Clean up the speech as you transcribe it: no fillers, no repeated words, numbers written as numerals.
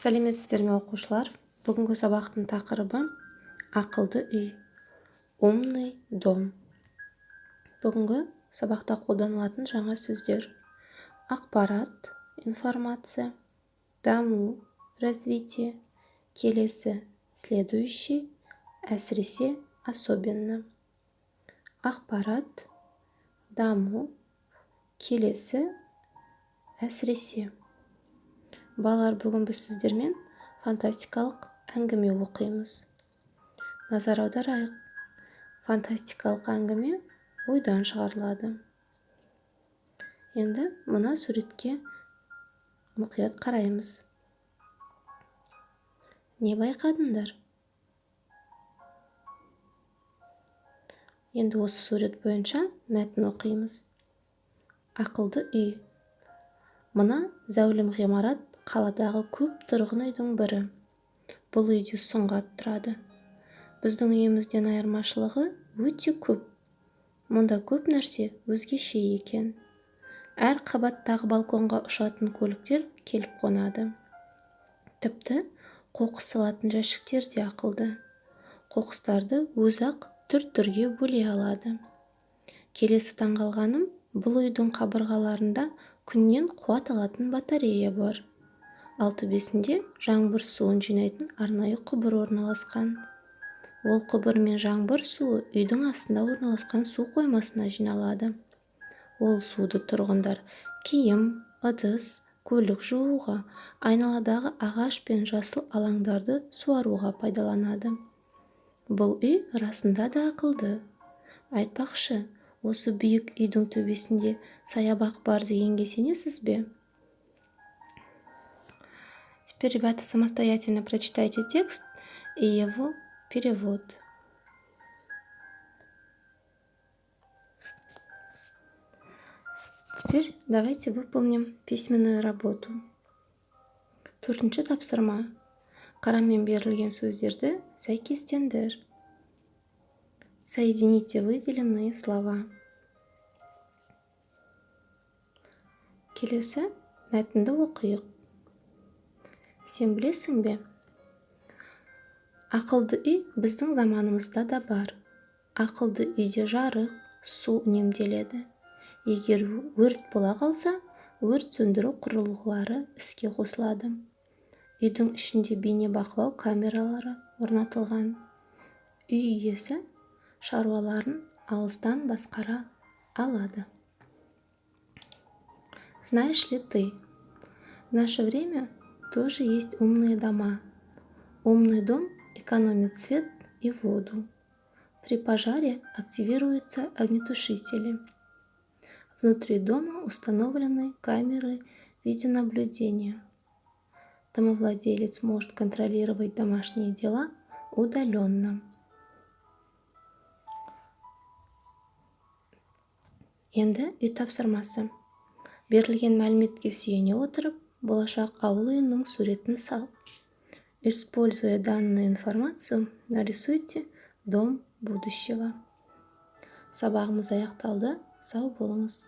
Сәлеметсіздер ме оқушылар? Бүгінгі сабақтың тақырыбы ақылды үй. Умный дом. Бүгінгі сабақта қолданылатын жаңа сөздер: ақпарат, информация, даму, развитие, келесі, следующий, әсіресе, особенно. Ақпарат, даму, келесі, әсіресе. Балалар, бүгін біз сіздермен фантастикалық әңгіме оқимыз. Назар аударайық. Фантастикалық әңгіме ойдан шығарылады. Енді мына суретке мұқият қараймыз. Не байқадыңдар? Енді осы сурет бойынша мәтін оқимыз. Ақылды үй. Мына зәулім ғимарат қаладағы көп тұрғын үйдің бірі. Бұл үйде сұңғат тұрады. Біздің үйімізден айырмашылығы өте көп. Мұнда көп нәрсе өзгеше екен. Әр қабаттағы балконға ұшатын көліктер келіп қонады. Тіпті қоқыс салатын жәшіктер де ақылды. Қоқыстарды өзі-ақ түр-түрге бөле алады. Келесі таңғалғаным, бұл үйдің қабырғаларында күннен қуат алатын батарея бар. Ал төбесінде жаңбыр суын жинайтын арнайы құбыр орналасқан. Ол құбыр мен жаңбыр суы үйдің астында орналасқан су қоймасына жиналады. Ол суды тұрғындар киім, ыдыс, көлік жууға, айналадағы ағаш пен жасыл алаңдарды суаруға пайдаланады. Бұл үй расында да ақылды. Айтпақшы, осы биік үйдің төбесінде саябақ бар дегенге сенесіз бе? Теперь, ребята, самостоятельно прочитайте текст и его перевод. Теперь давайте выполним письменную работу. Төртінші тапсырма. Қарамен берілген сөздерді сәйкестендір. Соедините выделенные слова. Келесі мәтінді оқиық. Сен білесің бе? Ақылды үй біздің заманымызда да бар. Ақылды үйде жарық, су үнемделеді. Егер өрт бола қалса, өрт сөндіру құрылғылары іске қосылады. Үйдің ішінде бейнебақылау камералары орнатылған. Үй иесі шаруаларын алыстан басқара алады. Знаешь ли ты? В наше время тоже есть умные дома. Умный дом экономит свет и воду. При пожаре активируются огнетушители. Внутри дома установлены камеры видеонаблюдения. Домовладелец может контролировать домашние дела удаленно. Енді үй тапсырмасы. Берілген мәліметке сүйене отырып, болашақ ауыл үйінің суретін сал. Используя данную информацию, нарисуйте дом будущего. Сабағымыз аяқталды. Сау болыңыз.